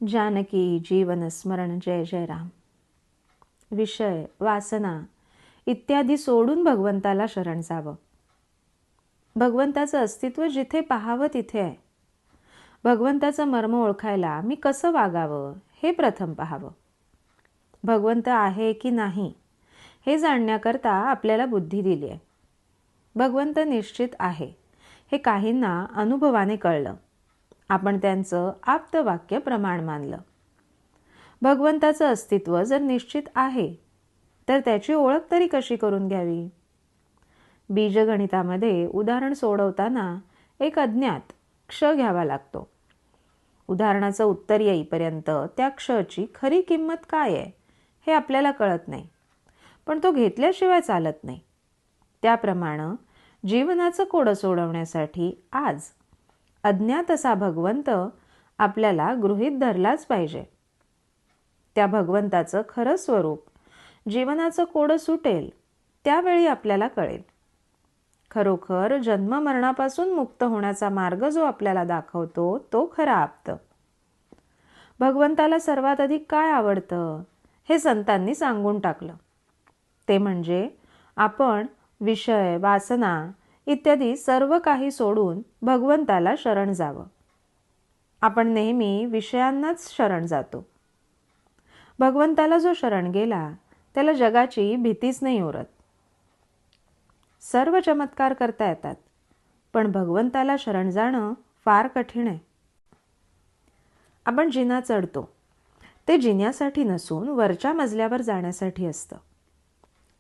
जानकी जीवन स्मरण जय जय राम. विषय वासना इत्यादी सोडून भगवंताला शरण जावं. भगवंताचं अस्तित्व जिथे पाहावं तिथे आहे. भगवंताचं मर्म ओळखायला मी कसं वागावं हे प्रथम पाहावं. भगवंत आहे की नाही हे जाणण्याकरता आपल्याला बुद्धी दिली आहे. भगवंत निश्चित आहे हे काहींना अनुभवाने कळलं. आपण त्यांचं आप्तवाक्य प्रमाण मानलं. भगवंताचं अस्तित्व जर निश्चित आहे तर त्याची ओळख तरी कशी करून घ्यावी. बीजगणितामध्ये उदाहरण सोडवताना एक अज्ञात क्ष घ्यावा लागतो. उदाहरणाचं उत्तर येईपर्यंत त्या क्षची खरी किंमत काय आहे हे आपल्याला कळत नाही, पण तो घेतल्याशिवाय चालत नाही. त्याप्रमाणे जीवनाचं कोडं सोडवण्यासाठी आज अज्ञात असा भगवंत आपल्याला गृहीत धरलाच पाहिजे. त्या भगवंताचं खरं स्वरूप जीवनाचं कोडं सुटेल त्यावेळी आपल्याला कळेल. खरोखर जन्म मरणापासून मुक्त होण्याचा मार्ग जो आपल्याला दाखवतो तो खरा आप्त. भगवंताला सर्वात अधिक काय आवडतं हे संतांनी सांगून टाकलं. ते म्हणजे आपण विषय वासना इत्यादी सर्व काही सोडून भगवंताला शरण जावं. आपण नेहमी विषयांनाच शरण जातो. भगवंताला जो शरण गेला त्याला जगाची भीतीच नाही उरत. सर्व चमत्कार करता येतात, पण भगवंताला शरण जाणं फार कठीण आहे. आपण जिना चढतो ते जिन्यासाठी नसून वरच्या मजल्यावर जाण्यासाठी असतं.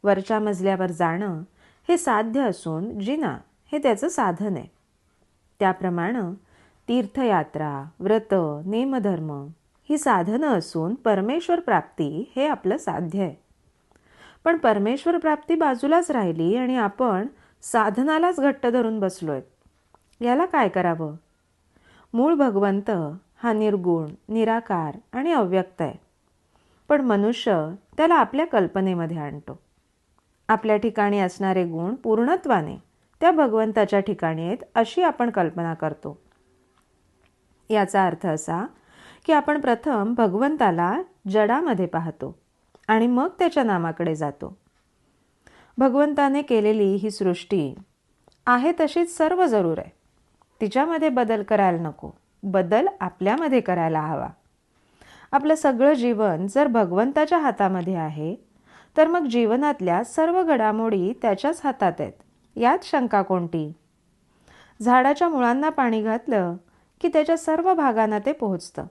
वरच्या मजल्यावर जाणं हे साध्य असून जिना हे त्याचं साधन आहे. त्याप्रमाणे तीर्थयात्रा, व्रत, नेमधर्म ही साधनं असून परमेश्वर प्राप्ती हे आपलं साध्य आहे. पण परमेश्वर प्राप्ती बाजूलाच राहिली आणि आपण साधनालाच घट्ट धरून बसलोय. याला काय करावं? मूळ भगवंत हा निर्गुण, निराकार आणि अव्यक्त आहे, पण मनुष्य त्याला आपल्या कल्पनेमध्ये आणतो. आपल्या ठिकाणी असणारे गुण पूर्णत्वाने त्या भगवंताच्या ठिकाणी आहेत अशी आपण कल्पना करतो. याचा अर्थ असा की आपण प्रथम भगवंताला जडामध्ये पाहतो आणि मग त्याच्या नामाकडे जातो. भगवंताने केलेली ही सृष्टी आहे तशीच सर्व जरूर आहे. तिच्यामध्ये बदल करायला नको, बदल आपल्यामध्ये करायला हवा. आपलं सगळं जीवन जर भगवंताच्या हातामध्ये आहे तर मग जीवनातल्या सर्व घडामोडी त्याच्याच हातात आहेत, यात शंका कोणती. झाडाच्या मुळांना पाणी घातलं की त्याच्या सर्व भागांना ते पोहोचतं.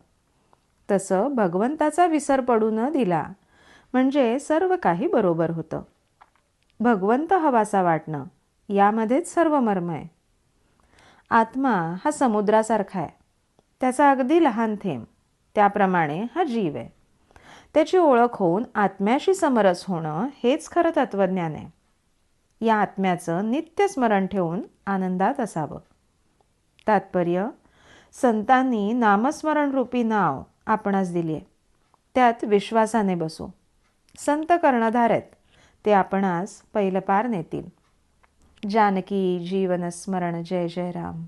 तसं भगवंताचा विसर पडू न दिला म्हणजे सर्व काही बरोबर होतं. भगवंत हवासा वाटणं यामध्येच सर्व मर्म आहे. आत्मा हा समुद्रासारखा आहे. त्याचा अगदी लहान थेंब, त्याप्रमाणे हा जीव आहे. त्याची ओळख होऊन आत्म्याशी समरस होणं हेच खरं तत्वज्ञान आहे. या आत्म्याचं नित्य स्मरण ठेवून आनंदात असावं. तात्पर्य, संतांनी नामस्मरण रूपी नाव आपणास दिली आहे. त्यात विश्वासाने बसू. संत कर्णधार आहेत, ते आपणास पहिलं पार नेतील. जानकी जीवन स्मरण जय जय राम.